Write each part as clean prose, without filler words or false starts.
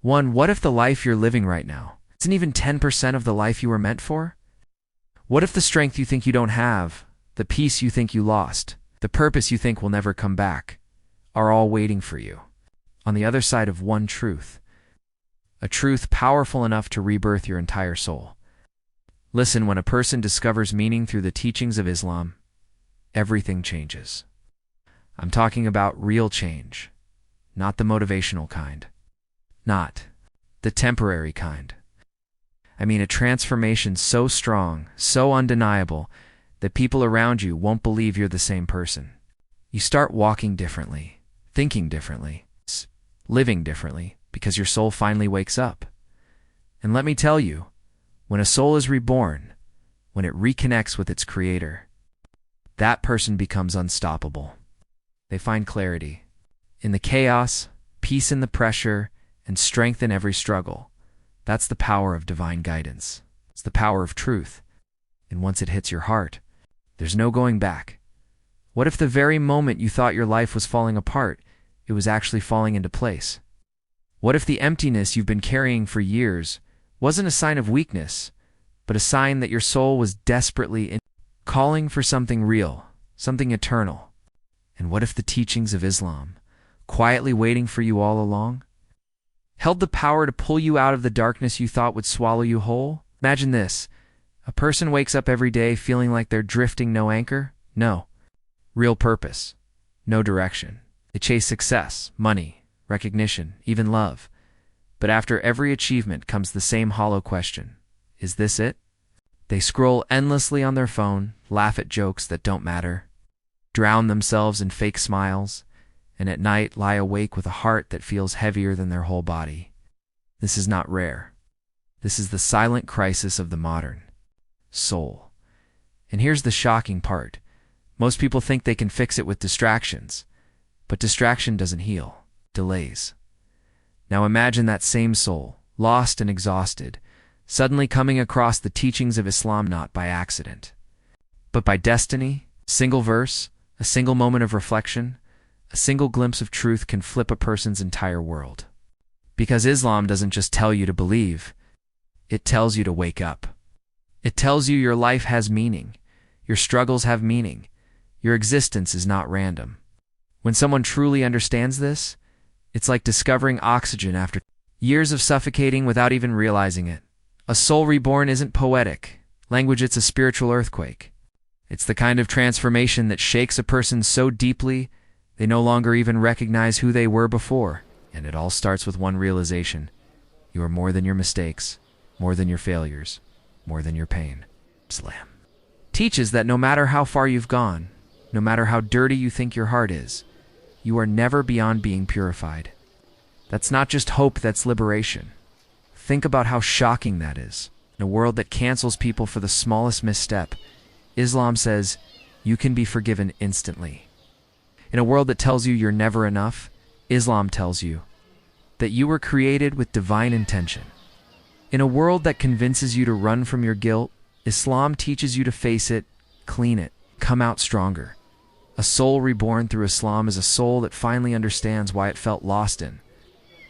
1. What if the life you're living right now isn't even 10% of the life you were meant for? What if the strength you think you don't have, the peace you think you lost, the purpose you think will never come back, are all waiting for you on the other side of one truth, a truth powerful enough to rebirth your entire soul? Listen, when a person discovers meaning through the teachings of Islam, everything changes. I'm talking about real change, not the motivational kind, not the temporary kind. I mean a transformation so strong, so undeniable, that people around you won't believe you're the same person. You start walking differently, thinking differently, living differently, because your soul finally wakes up. And let me tell you, when a soul is reborn, when it reconnects with its creator, that person becomes unstoppable. They find clarity in the chaos, peace in the pressure, and strength in every struggle. That's the power of divine guidance. It's the power of truth. And once it hits your heart, there's no going back. What if the very moment you thought your life was falling apart, it was actually falling into place? What if the emptiness you've been carrying for years wasn't a sign of weakness, but a sign that your soul was desperately calling for something real, something eternal? And what if the teachings of Islam, quietly waiting for you all along, held the power to pull you out of the darkness you thought would swallow you whole? Imagine this. A person wakes up every day feeling like they're drifting, no anchor, no real purpose, no direction. They chase success, money, recognition, even love. But after every achievement comes the same hollow question: is this it? They scroll endlessly on their phone, laugh at jokes that don't matter, drown themselves in fake smiles, and at night lie awake with a heart that feels heavier than their whole body. This is not rare. This is the silent crisis of the modern soul. And here's the shocking part. Most people think they can fix it with distractions, but distraction doesn't heal, delays. Now imagine that same soul, lost and exhausted, suddenly coming across the teachings of Islam not by accident, but by destiny. A single verse, a single moment of reflection, a single glimpse of truth can flip a person's entire world. Because Islam doesn't just tell you to believe, it tells you to wake up. It tells you your life has meaning, your struggles have meaning, your existence is not random. When someone truly understands this, it's like discovering oxygen after years of suffocating without even realizing it. A soul reborn isn't poetic language, it's a spiritual earthquake. It's the kind of transformation that shakes a person so deeply they no longer even recognize who they were before. And it all starts with one realization: you are more than your mistakes, more than your failures, more than your pain. Islam teaches that no matter how far you've gone, no matter how dirty you think your heart is, you are never beyond being purified. That's not just hope, that's liberation. Think about how shocking that is. In a world that cancels people for the smallest misstep, Islam says you can be forgiven instantly. In a world that tells you you're never enough, Islam tells you that you were created with divine intention. In a world that convinces you to run from your guilt, Islam teaches you to face it, clean it, come out stronger. A soul reborn through Islam is a soul that finally understands why it felt lost in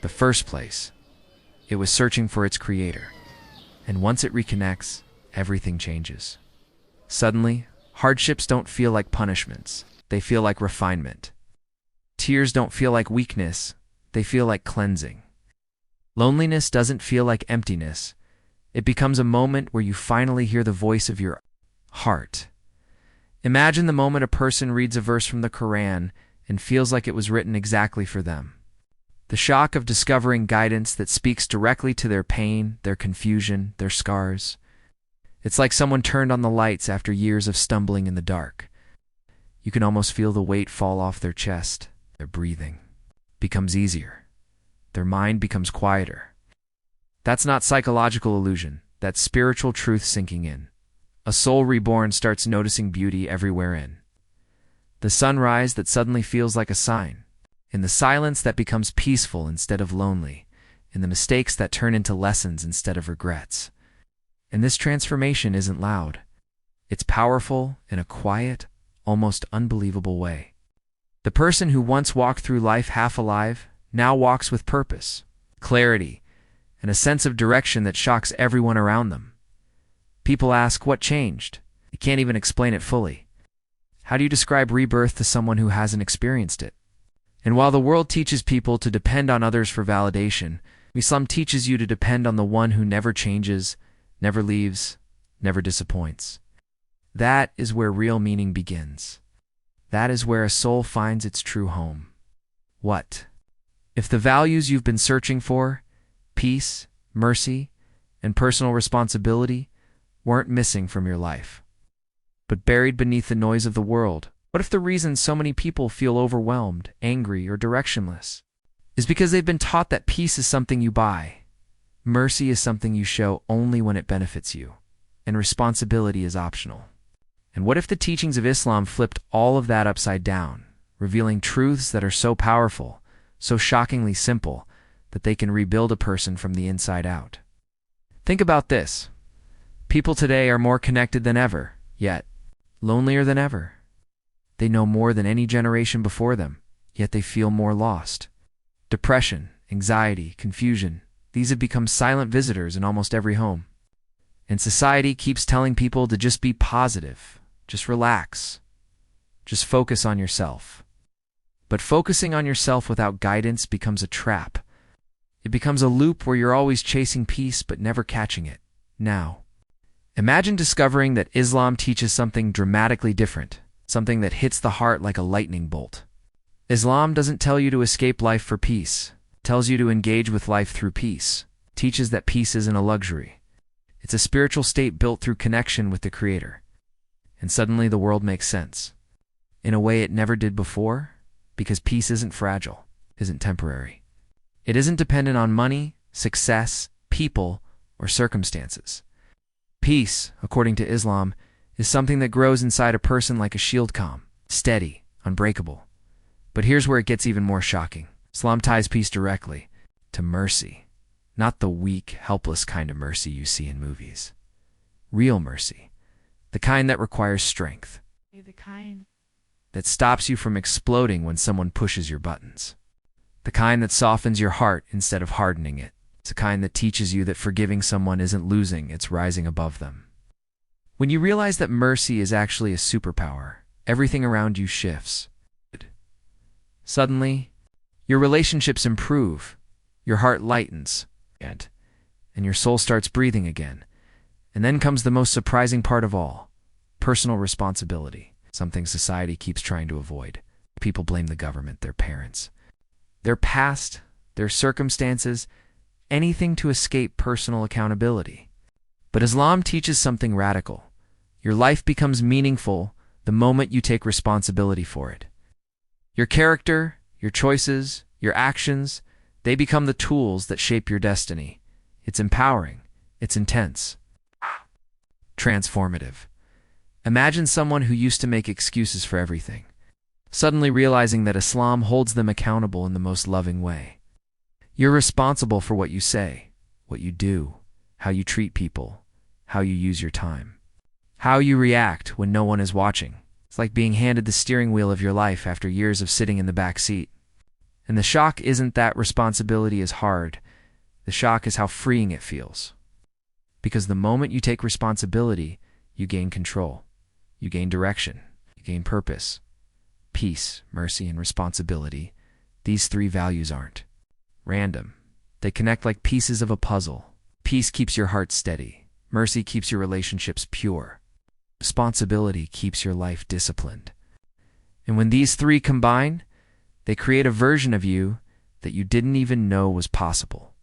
the first place. It was searching for its creator. And once it reconnects, everything changes. Suddenly, hardships don't feel like punishments. They feel like refinement. Tears don't feel like weakness. They feel like cleansing. Loneliness doesn't feel like emptiness. It becomes a moment where you finally hear the voice of your heart. Imagine the moment a person reads a verse from the Quran and feels like it was written exactly for them. The shock of discovering guidance that speaks directly to their pain, their confusion, their scars. It's like someone turned on the lights after years of stumbling in the dark. You can almost feel the weight fall off their chest. Their breathing becomes easier. Their mind becomes quieter. That's not psychological illusion. That's spiritual truth sinking in. A soul reborn starts noticing beauty everywhere in the sunrise that suddenly feels like a sign, in the silence that becomes peaceful instead of lonely, in the mistakes that turn into lessons instead of regrets. And this transformation isn't loud. It's powerful in a quiet, almost unbelievable way. The person who once walked through life half alive now walks with purpose, clarity, and a sense of direction that shocks everyone around them. People ask, what changed? They can't even explain it fully. How do you describe rebirth to someone who hasn't experienced it? And while the world teaches people to depend on others for validation, Islam teaches you to depend on the one who never changes, never leaves, never disappoints. That is where real meaning begins. That is where a soul finds its true home. What if the values you've been searching for, peace, mercy, and personal responsibility, weren't missing from your life, but buried beneath the noise of the world? What if the reason so many people feel overwhelmed, angry, or directionless is because they've been taught that peace is something you buy, mercy is something you show only when it benefits you, and responsibility is optional? And what if the teachings of Islam flipped all of that upside down, revealing truths that are so powerful, so shockingly simple, that they can rebuild a person from the inside out? Think about this. People today are more connected than ever, yet lonelier than ever. They know more than any generation before them, yet they feel more lost. Depression, anxiety, confusion, these have become silent visitors in almost every home. And society keeps telling people to just be positive, just relax, just focus on yourself. But focusing on yourself without guidance becomes a trap. It becomes a loop where you're always chasing peace but never catching it. Now, imagine discovering that Islam teaches something dramatically different, something that hits the heart like a lightning bolt. Islam doesn't tell you to escape life for peace. It tells you to engage with life through peace. It teaches that peace isn't a luxury. It's a spiritual state built through connection with the Creator. And suddenly the world makes sense, in a way it never did before, because peace isn't fragile, isn't temporary. It isn't dependent on money, success, people, or circumstances. Peace, according to Islam, is something that grows inside a person like a shield calm, steady, unbreakable. But here's where it gets even more shocking. Islam ties peace directly to mercy, not the weak, helpless kind of mercy you see in movies. Real mercy, the kind that requires strength, The kind. that stops you from exploding when someone pushes your buttons, the kind that softens your heart instead of hardening it. It's a kind that teaches you that forgiving someone isn't losing, it's rising above them. When you realize that mercy is actually a superpower, everything around you shifts. Suddenly, your relationships improve, your heart lightens, and your soul starts breathing again. And then comes the most surprising part of all, personal responsibility, something society keeps trying to avoid. People blame the government, their parents, their past, their circumstances, anything to escape personal accountability. But Islam teaches something radical. Your life becomes meaningful the moment you take responsibility for it. Your character, your choices, your actions, they become the tools that shape your destiny. It's empowering. It's intense. Transformative. Imagine someone who used to make excuses for everything, suddenly realizing that Islam holds them accountable in the most loving way. You're responsible for what you say, what you do, how you treat people, how you use your time, how you react when no one is watching. It's like being handed the steering wheel of your life after years of sitting in the back seat. And the shock isn't that responsibility is hard. The shock is how freeing it feels. Because the moment you take responsibility, you gain control. You gain direction. You gain purpose. Peace, mercy, and responsibility. These three values aren't random. They connect like pieces of a puzzle. Peace keeps your heart steady. Mercy keeps your relationships pure. Responsibility keeps your life disciplined. And when these three combine, they create a version of you that you didn't even know was possible.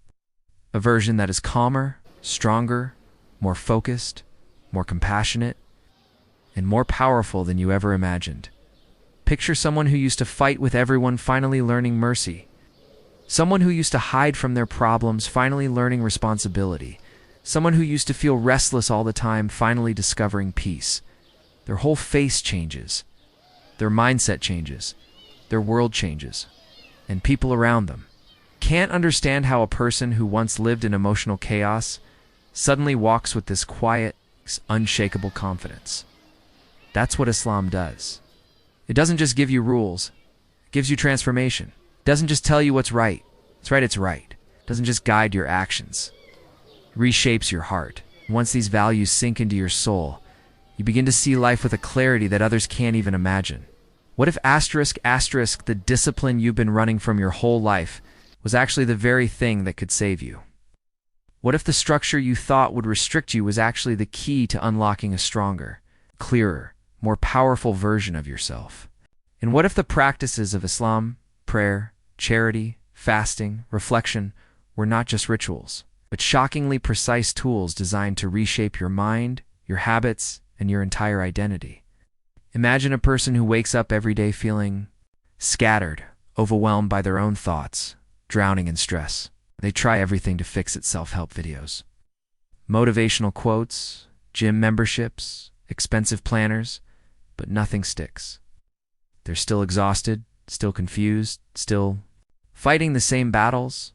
A version that is calmer, stronger, more focused, more compassionate, and more powerful than you ever imagined. Picture someone who used to fight with everyone finally learning mercy. Someone who used to hide from their problems finally learning responsibility. Someone who used to feel restless all the time finally discovering peace. Their whole face changes. Their mindset changes. Their world changes. And people around them can't understand how a person who once lived in emotional chaos suddenly walks with this quiet, unshakable confidence. That's what Islam does. It doesn't just give you rules. It gives you transformation. It doesn't just tell you what's right. It's right, it's right. doesn't just guide your actions, it reshapes your heart. Once these values sink into your soul, you begin to see life with a clarity that others can't even imagine. What if the discipline you've been running from your whole life was actually the very thing that could save you? What if the structure you thought would restrict you was actually the key to unlocking a stronger, clearer, more powerful version of yourself? And what if the practices of Islam, prayer, charity, fasting, reflection, were not just rituals, but shockingly precise tools designed to reshape your mind, your habits, and your entire identity? Imagine a person who wakes up every day feeling scattered, overwhelmed by their own thoughts, drowning in stress. They try everything to fix it: self-help videos, motivational quotes, gym memberships, expensive planners, but nothing sticks. They're still exhausted, still confused, still fighting the same battles.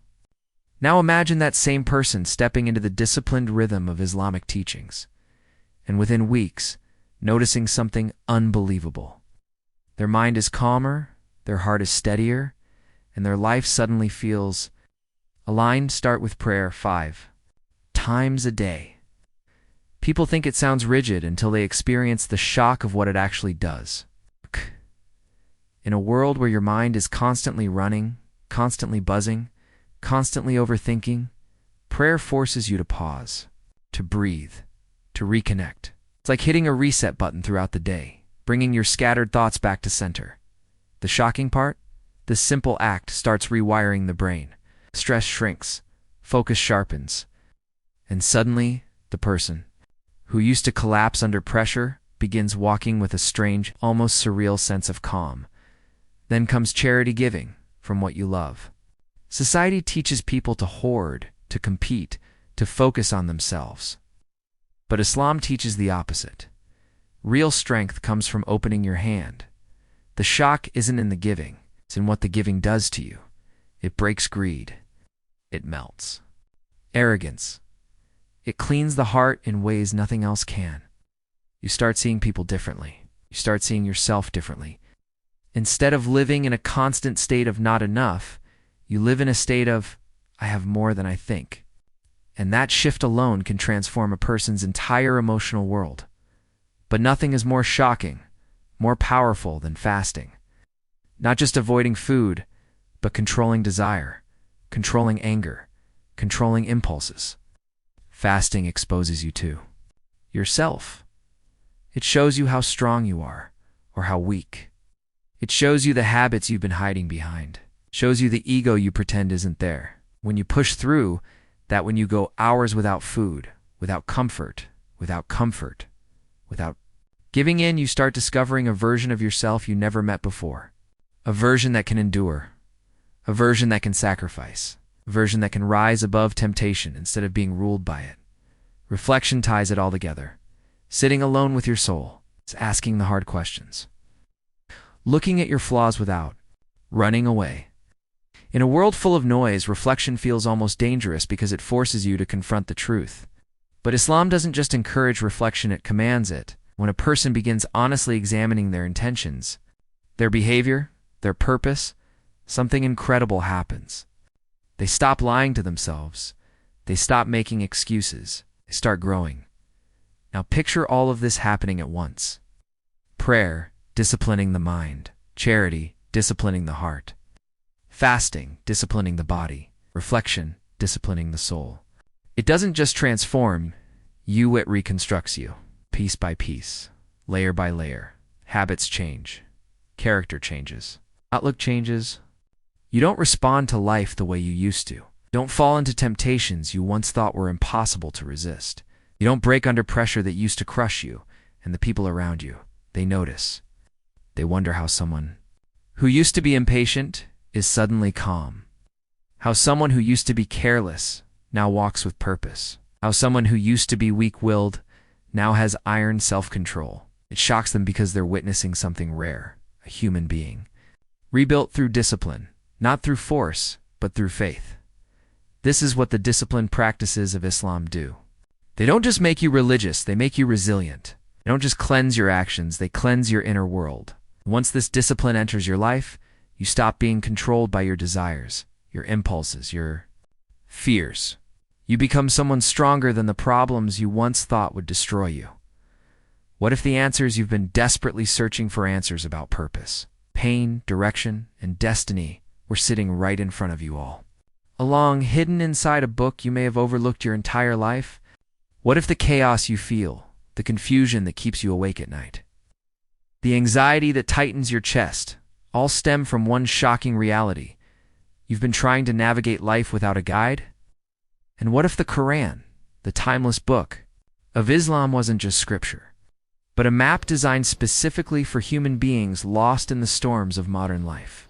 Now imagine that same person stepping into the disciplined rhythm of Islamic teachings, and within weeks, noticing something unbelievable. Their mind is calmer, their heart is steadier, and their life suddenly feels aligned. Start with prayer 5 times a day. People think it sounds rigid until they experience the shock of what it actually does. In a world where your mind is constantly running, constantly buzzing, constantly overthinking, prayer forces you to pause, to breathe, to reconnect. It's like hitting a reset button throughout the day, bringing your scattered thoughts back to center. The shocking part? This simple act starts rewiring the brain. Stress shrinks, focus sharpens, and suddenly, the person who used to collapse under pressure begins walking with a strange, almost surreal sense of calm. Then comes charity giving from what you love. Society teaches people to hoard, to compete, to focus on themselves. But Islam teaches the opposite. Real strength comes from opening your hand. The shock isn't in the giving, it's in what the giving does to you. It breaks greed. It melts arrogance. It cleans the heart in ways nothing else can. You start seeing people differently. You start seeing yourself differently. Instead of living in a constant state of not enough, you live in a state of, I have more than I think. And that shift alone can transform a person's entire emotional world. But nothing is more shocking, more powerful than fasting. Not just avoiding food, but controlling desire, controlling anger, controlling impulses. Fasting exposes you to yourself. It shows you how strong you are, or how weak. It shows you the habits you've been hiding behind. It shows you the ego you pretend isn't there. When you push through, that when you go hours without food, without giving in, you start discovering a version of yourself you never met before. A version that can endure. A version that can sacrifice. A version that can rise above temptation instead of being ruled by it. Reflection ties it all together. Sitting alone with your soul. It's asking the hard questions. Looking at your flaws without running away. In a world full of noise, reflection feels almost dangerous because it forces you to confront the truth. But Islam doesn't just encourage reflection, it commands it. When a person begins honestly examining their intentions, their behavior, their purpose, something incredible happens. They stop lying to themselves. They stop making excuses. They start growing. Now picture all of this happening at once. Prayer, disciplining the mind. Charity, disciplining the heart. Fasting, disciplining the body. Reflection, disciplining the soul. It doesn't just transform you, it reconstructs you. Piece by piece, layer by layer. Habits change. Character changes. Outlook changes. You don't respond to life the way you used to. Don't fall into temptations you once thought were impossible to resist. You don't break under pressure that used to crush you, and the people around you, they notice. They wonder how someone who used to be impatient is suddenly calm. How someone who used to be careless now walks with purpose. How someone who used to be weak-willed now has iron self-control. It shocks them because they're witnessing something rare, a human being. Rebuilt through discipline, not through force, but through faith. This is what the disciplined practices of Islam do. They don't just make you religious, they make you resilient. They don't just cleanse your actions, they cleanse your inner world. Once this discipline enters your life, you stop being controlled by your desires, your impulses, your Fears. You become someone stronger than the problems you once thought would destroy you. What if the answers you've been desperately searching for answers about purpose, pain, direction, and destiny were sitting right in front of you all? Along, hidden inside a book you may have overlooked your entire life? What if the chaos you feel, the confusion that keeps you awake at night, the anxiety that tightens your chest, all stem from one shocking reality? You've been trying to navigate life without a guide? And what if the Quran, the timeless book of Islam, wasn't just scripture, but a map designed specifically for human beings lost in the storms of modern life?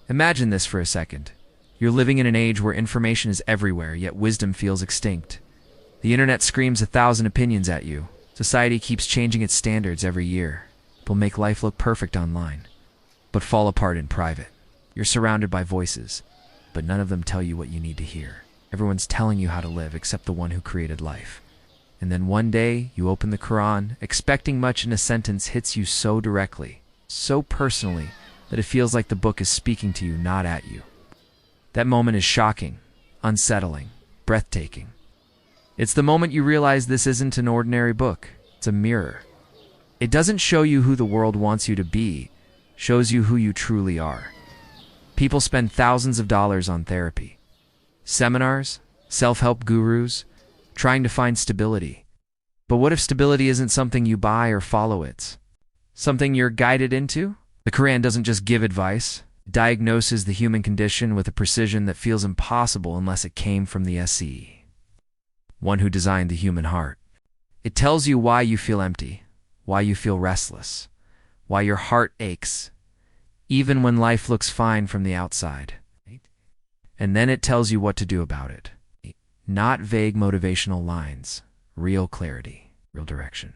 Imagine this for a second. You're living in an age where information is everywhere, yet wisdom feels extinct. The internet screams 1,000 opinions at you. Society keeps changing its standards every year. It'll make life look perfect online, but fall apart in private. You're surrounded by voices, but none of them tell you what you need to hear. Everyone's telling you how to live except the one who created life. And then one day, you open the Quran, expecting much, and a sentence hits you so directly, so personally, that it feels like the book is speaking to you, not at you. That moment is shocking, unsettling, breathtaking. It's the moment you realize this isn't an ordinary book. It's a mirror. It doesn't show you who the world wants you to be, shows you who you truly are. People spend thousands of dollars on therapy, seminars, self-help gurus, trying to find stability. But what if stability isn't something you buy or follow? It's something you're guided into? The Quran doesn't just give advice. It diagnoses the human condition with a precision that feels impossible unless it came from the SE, one who designed the human heart. It tells you why you feel empty, why you feel restless, why your heart aches, even when life looks fine from the outside. And then it tells you what to do about it. Not vague motivational lines, real clarity, real direction.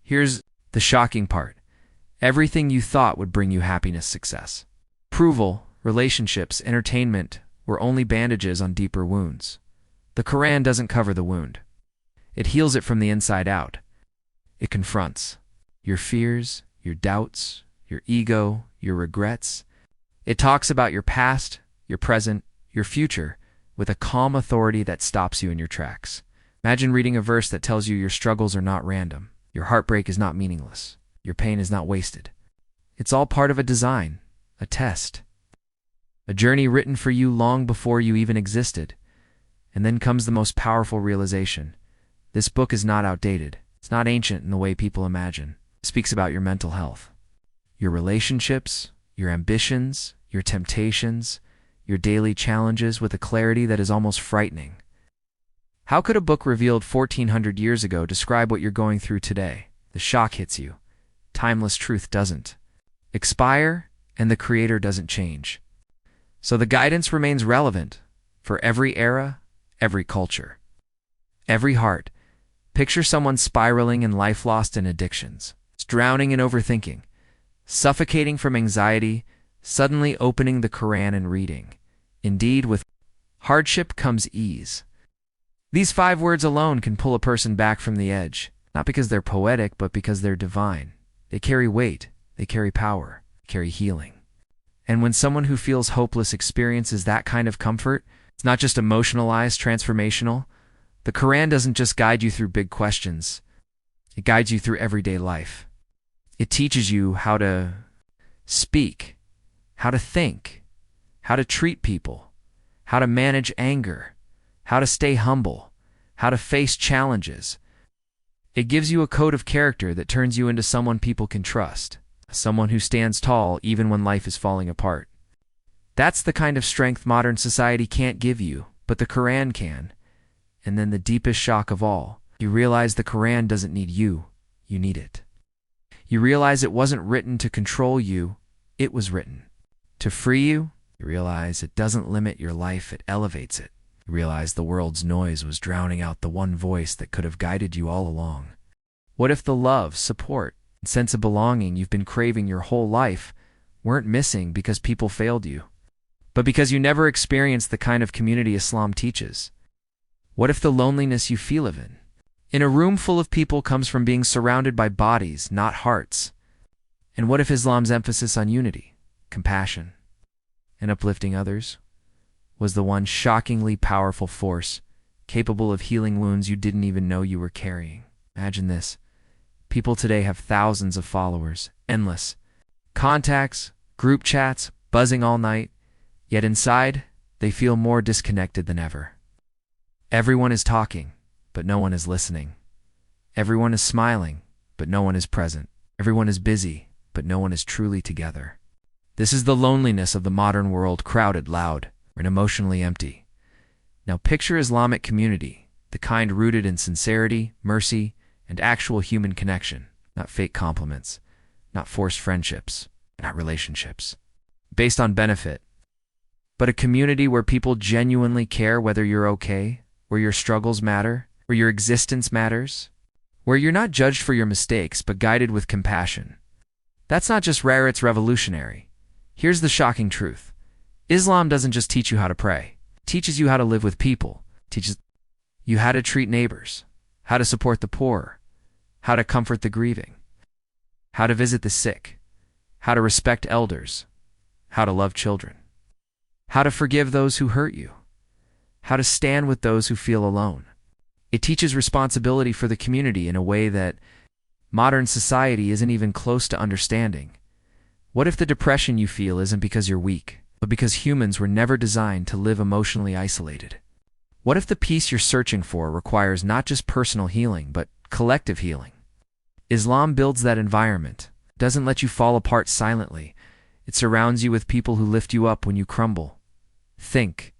Here's the shocking part. Everything you thought would bring you happiness, success, approval, relationships, entertainment were only bandages on deeper wounds. The Quran doesn't cover the wound. It heals it from the inside out. It confronts your fears, your doubts, your ego, your regrets. It talks about your past, your present, your future, with a calm authority that stops you in your tracks. Imagine reading a verse that tells you your struggles are not random, your heartbreak is not meaningless, your pain is not wasted. It's all part of a design, a test, a journey written for you long before you even existed. And then comes the most powerful realization. This book is not outdated. It's not ancient in the way people imagine. It speaks about your mental health, your relationships, your ambitions, your temptations, your daily challenges with a clarity that is almost frightening. How could a book revealed 1,400 years ago describe what you're going through today? The shock hits you. Timeless truth doesn't expire, and the creator doesn't change. So the guidance remains relevant for every era, every culture, every heart. Picture someone spiraling in life, lost in addictions, drowning in overthinking, suffocating from anxiety, suddenly opening the Quran and reading. Indeed, with hardship comes ease. These 5 words alone can pull a person back from the edge, not because they're poetic, but because they're divine. They carry weight, they carry power, they carry healing. And when someone who feels hopeless experiences that kind of comfort, it's not just emotionalized, transformational. The Quran doesn't just guide you through big questions. It guides you through everyday life. It teaches you how to speak, how to think, how to treat people, how to manage anger, how to stay humble, how to face challenges. It gives you a code of character that turns you into someone people can trust, someone who stands tall even when life is falling apart. That's the kind of strength modern society can't give you, but the Quran can. And then the deepest shock of all, you realize the Quran doesn't need you, you need it. You realize it wasn't written to control you, it was written to free you. You realize it doesn't limit your life, it elevates it. You realize the world's noise was drowning out the one voice that could have guided you all along. What if the love, support, and sense of belonging you've been craving your whole life weren't missing because people failed you, but because you never experienced the kind of community Islam teaches? What if the loneliness you feel in a room full of people comes from being surrounded by bodies, not hearts? And what if Islam's emphasis on unity, compassion, and uplifting others? was the one shockingly powerful force, capable of healing wounds you didn't even know you were carrying. Imagine this. People today have thousands of followers, endless contacts, group chats, buzzing all night, yet inside, they feel more disconnected than ever. Everyone is talking, but no one is listening. Everyone is smiling, but no one is present. Everyone is busy, but no one is truly together. This is the loneliness of the modern world, crowded, loud, and emotionally empty. Now picture Islamic community, the kind rooted in sincerity, mercy, and actual human connection, not fake compliments, not forced friendships, not relationships, based on benefit, but a community where people genuinely care whether you're okay, where your struggles matter, where your existence matters, where you're not judged for your mistakes but guided with compassion. That's not just rare, it's revolutionary. Here's the shocking truth. Islam doesn't just teach you how to pray. It teaches you how to live with people. It teaches you how to treat neighbors, how to support the poor, how to comfort the grieving, how to visit the sick, how to respect elders, how to love children, how to forgive those who hurt you, how to stand with those who feel alone. It teaches responsibility for the community in a way that modern society isn't even close to understanding. What if the depression you feel isn't because you're weak, but because humans were never designed to live emotionally isolated? What if the peace you're searching for requires not just personal healing, but collective healing? Islam builds that environment, doesn't let you fall apart silently. It surrounds you with people who lift you up when you crumble. Think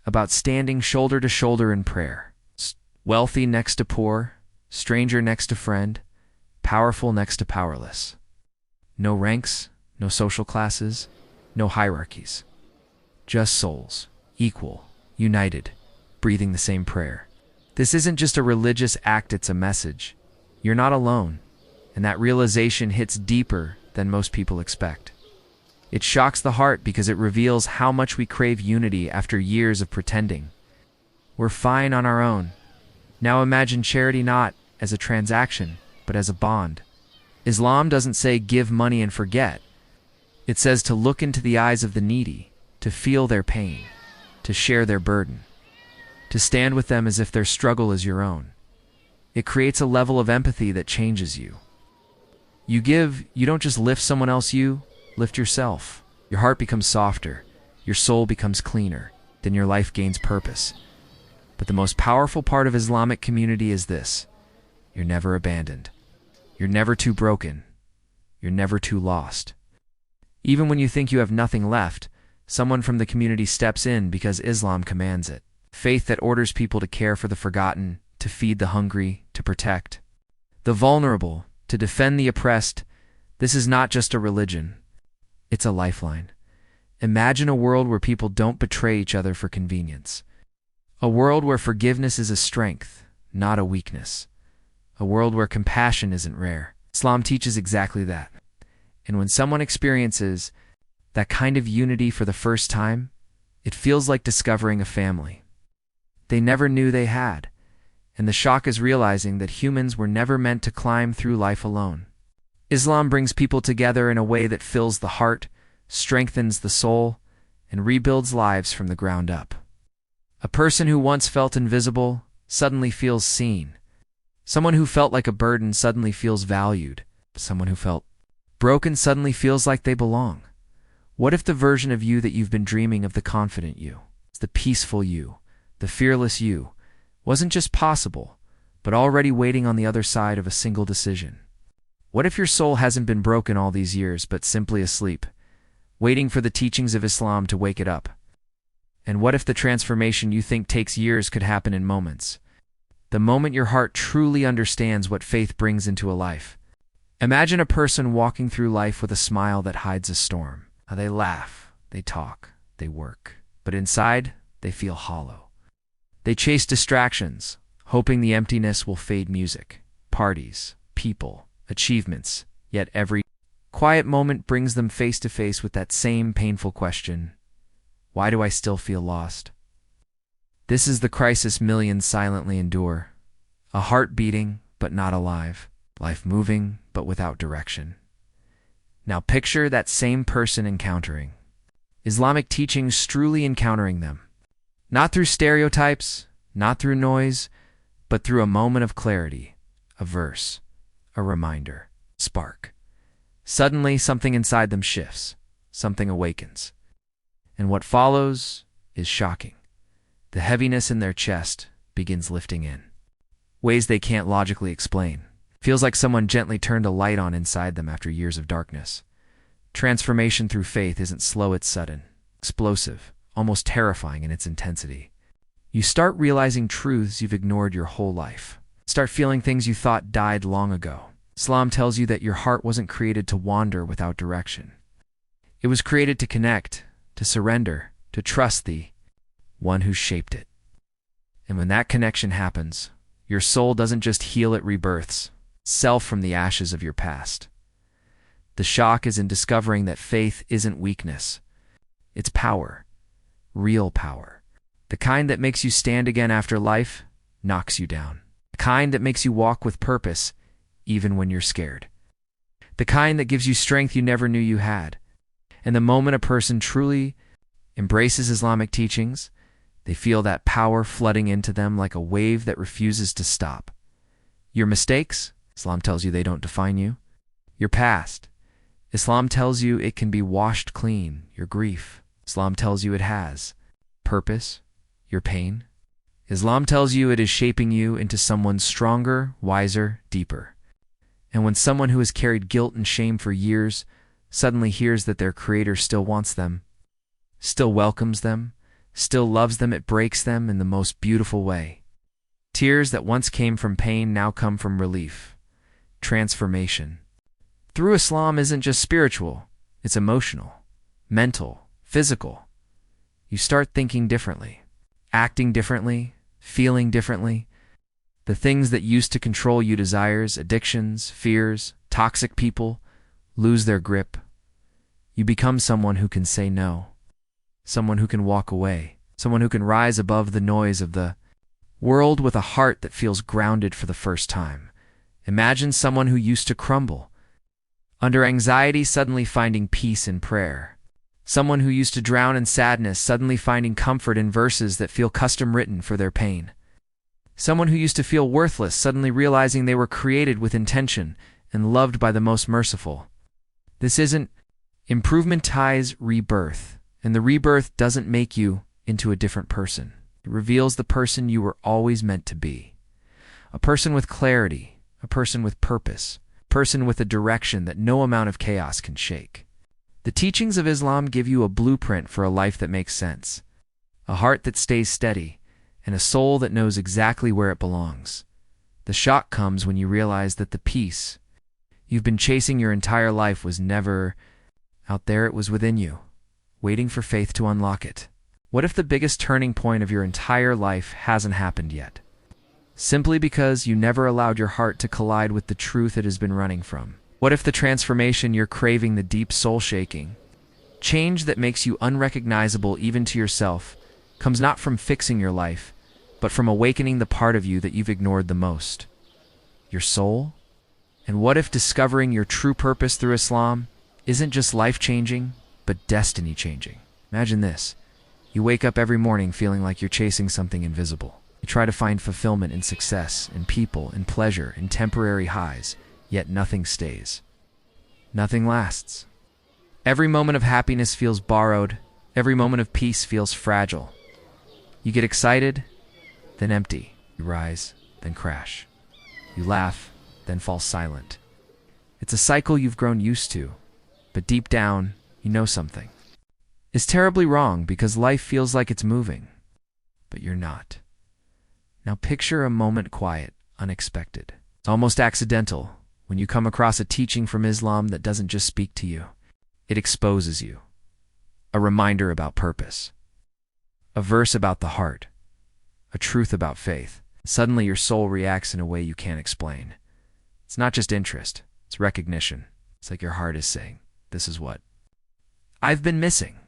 about standing shoulder to shoulder in prayer. Wealthy next to poor, stranger next to friend, powerful next to powerless. No ranks, no social classes, no hierarchies. Just souls, equal, united, breathing the same prayer. This isn't just a religious act, it's a message. You're not alone, and that realization hits deeper than most people expect. It shocks the heart because it reveals how much we crave unity after years of pretending. We're fine on our own. Now imagine charity not as a transaction, but as a bond. Islam doesn't say give money and forget. It says to look into the eyes of the needy, to feel their pain, to share their burden, to stand with them as if their struggle is your own. It creates a level of empathy that changes you. You give, you don't just lift someone else, you lift yourself. Your heart becomes softer, your soul becomes cleaner, then your life gains purpose. But the most powerful part of Islamic community is this: you're never abandoned. You're never too broken. You're never too lost. Even when you think you have nothing left, someone from the community steps in because Islam commands it. Faith that orders people to care for the forgotten, to feed the hungry, to protect the vulnerable, to defend the oppressed. This is not just a religion. It's a lifeline. Imagine a world where people don't betray each other for convenience. A world where forgiveness is a strength, not a weakness. A world where compassion isn't rare. Islam teaches exactly that. And when someone experiences that kind of unity for the first time, it feels like discovering a family they never knew they had. And the shock is realizing that humans were never meant to climb through life alone. Islam brings people together in a way that fills the heart, strengthens the soul, and rebuilds lives from the ground up. A person who once felt invisible suddenly feels seen. Someone who felt like a burden suddenly feels valued. Someone who felt broken suddenly feels like they belong. What if the version of you that you've been dreaming of, the confident you, the peaceful you, the fearless you, wasn't just possible, but already waiting on the other side of a single decision? What if your soul hasn't been broken all these years, but simply asleep, waiting for the teachings of Islam to wake it up? And what if the transformation you think takes years could happen in moments? The moment your heart truly understands what faith brings into a life. Imagine a person walking through life with a smile that hides a storm. They laugh, they talk, they work, but inside, they feel hollow. They chase distractions, hoping the emptiness will fade: music, parties, people, achievements, yet every quiet moment brings them face to face with that same painful question: why do I still feel lost? This is the crisis millions silently endure. A heart beating, but not alive. Life moving, but without direction. Now picture that same person encountering Islamic teachings truly encountering them. Not through stereotypes, not through noise, but through a moment of clarity, a verse, a reminder, spark. Suddenly, something inside them shifts, something awakens. And what follows is shocking. The heaviness in their chest begins lifting in. Ways they can't logically explain. Feels like someone gently turned a light on inside them after years of darkness. Transformation through faith isn't slow, it's sudden, explosive, almost terrifying in its intensity. You start realizing truths you've ignored your whole life. Start feeling things you thought died long ago. Islam tells you that your heart wasn't created to wander without direction. It was created to connect, to surrender, to trust the one who shaped it. And when that connection happens, your soul doesn't just heal, it rebirths self from the ashes of your past. The shock is in discovering that faith isn't weakness. It's power. Real power. The kind that makes you stand again after life knocks you down. The kind that makes you walk with purpose even when you're scared. The kind that gives you strength you never knew you had. And the moment a person truly embraces Islamic teachings, they feel that power flooding into them like a wave that refuses to stop. Your mistakes, Islam tells you they don't define you. Your past, Islam tells you it can be washed clean. Your grief, Islam tells you it has. Purpose, your pain, Islam tells you it is shaping you into someone stronger, wiser, deeper. And when someone who has carried guilt and shame for years suddenly hears that their Creator still wants them, still welcomes them, still loves them, it breaks them in the most beautiful way. Tears that once came from pain now come from relief. Transformation. Through Islam isn't just spiritual, it's emotional, mental, physical. You start thinking differently, acting differently, feeling differently. The things that used to control you, desires, addictions, fears, toxic people, lose their grip. You become someone who can say no, someone who can walk away, someone who can rise above the noise of the world with a heart that feels grounded for the first time. Imagine someone who used to crumble under anxiety suddenly finding peace in prayer. Someone who used to drown in sadness suddenly finding comfort in verses that feel custom written for their pain. Someone who used to feel worthless suddenly realizing they were created with intention and loved by the most merciful. This isn't improvement, ties rebirth, and the rebirth doesn't make you into a different person. It reveals the person you were always meant to be. A person with clarity, a person with purpose, a person with a direction that no amount of chaos can shake. The teachings of Islam give you a blueprint for a life that makes sense, a heart that stays steady, and a soul that knows exactly where it belongs. The shock comes when you realize that the peace you've been chasing your entire life was never out there, it was within you, waiting for faith to unlock it. What if the biggest turning point of your entire life hasn't happened yet? Simply because you never allowed your heart to collide with the truth it has been running from. What if the transformation you're craving, the deep soul-shaking change that makes you unrecognizable even to yourself, comes not from fixing your life, but from awakening the part of you that you've ignored the most? Your soul? And what if discovering your true purpose through Islam isn't just life-changing, but destiny-changing? Imagine this. You wake up every morning feeling like you're chasing something invisible. You try to find fulfillment in success, in people, in pleasure, in temporary highs, yet nothing stays. Nothing lasts. Every moment of happiness feels borrowed. Every moment of peace feels fragile. You get excited, then empty. You rise, then crash. You laugh, then fall silent. It's a cycle you've grown used to, but deep down, you know something is terribly wrong because life feels like it's moving, but you're not. Now picture a moment quiet, unexpected. It's almost accidental when you come across a teaching from Islam that doesn't just speak to you. It exposes you. A reminder about purpose. A verse about the heart. A truth about faith. Suddenly your soul reacts in a way you can't explain. It's not just interest, it's recognition. It's like your heart is saying, this is what I've been missing.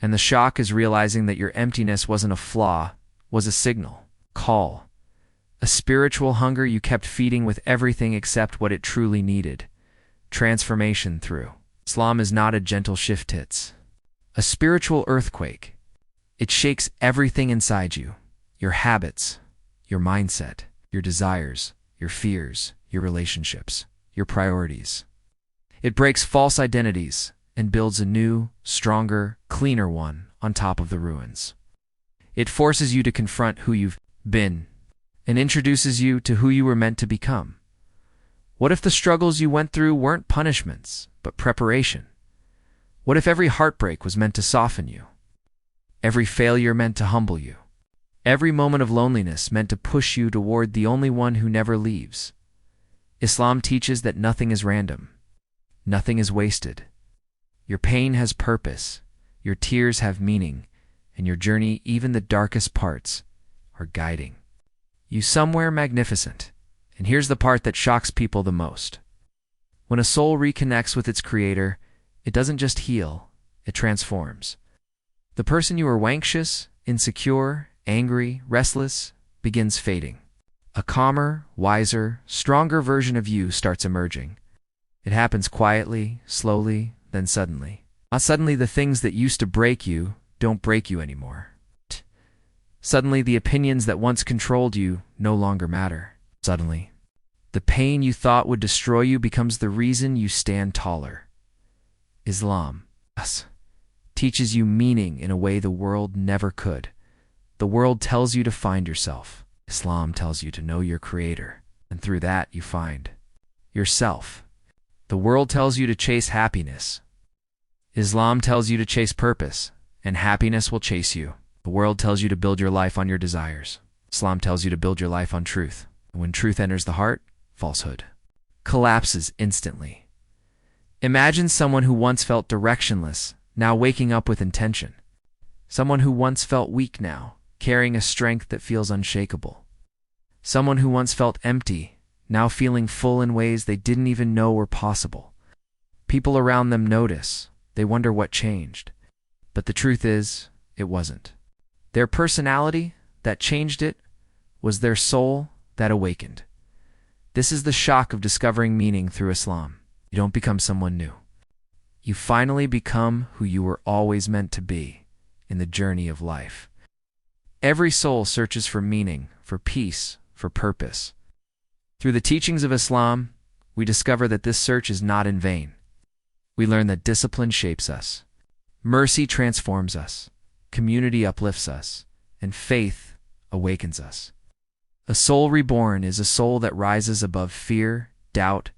And the shock is realizing that your emptiness wasn't a flaw, was a signal, call. A spiritual hunger you kept feeding with everything except what it truly needed. Transformation through Islam is not a gentle shift, it's a spiritual earthquake. It shakes everything inside you, your habits, your mindset, your desires, your fears, your relationships, your priorities. It breaks false identities and builds a new, stronger, cleaner one on top of the ruins. It forces you to confront who you've been and introduces you to who you were meant to become. What if the struggles you went through weren't punishments, but preparation? What if every heartbreak was meant to soften you? Every failure meant to humble you? Every moment of loneliness meant to push you toward the only one who never leaves? Islam teaches that nothing is random. Nothing is wasted. Your pain has purpose, your tears have meaning, and your journey, even the darkest parts, are guiding you somewhere magnificent. And here's the part that shocks people the most. When a soul reconnects with its creator, it doesn't just heal, it transforms. The person you were anxious, insecure, angry, restless, begins fading. A calmer, wiser, stronger version of you starts emerging. It happens quietly, slowly, then suddenly. Not suddenly the things that used to break you don't break you anymore. Suddenly the opinions that once controlled you no longer matter. Suddenly, the pain you thought would destroy you becomes the reason you stand taller. Islam teaches you meaning in a way the world never could. The world tells you to find yourself. Islam tells you to know your creator, and through that you find yourself. The world tells you to chase happiness. Islam tells you to chase purpose, and happiness will chase you. The world tells you to build your life on your desires. Islam tells you to build your life on truth. And when truth enters the heart, falsehood collapses instantly. Imagine someone who once felt directionless, now waking up with intention. Someone who once felt weak now, carrying a strength that feels unshakable. Someone who once felt empty, now feeling full in ways they didn't even know were possible. People around them notice. They wonder what changed. But the truth is, it wasn't their personality that changed, it was their soul that awakened. This is the shock of discovering meaning through Islam. You don't become someone new. You finally become who you were always meant to be in the journey of life. Every soul searches for meaning, for peace, for purpose. Through the teachings of Islam, we discover that this search is not in vain. We learn that discipline shapes us, mercy transforms us, community uplifts us, and faith awakens us. A soul reborn is a soul that rises above fear, doubt,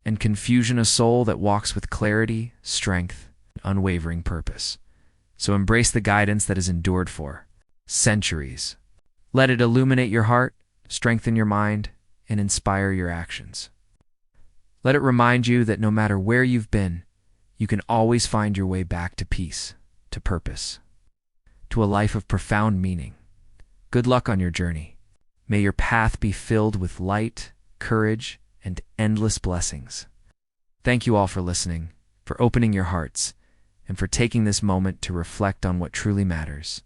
and confusion, a soul that walks with clarity, strength, and unwavering purpose. So embrace the guidance that has endured for centuries. Let it illuminate your heart, strengthen your mind, and inspire your actions. Let it remind you that no matter where you've been, you can always find your way back to peace, to purpose, to a life of profound meaning. Good luck on your journey. May your path be filled with light, courage, and endless blessings. Thank you all for listening, for opening your hearts, and for taking this moment to reflect on what truly matters.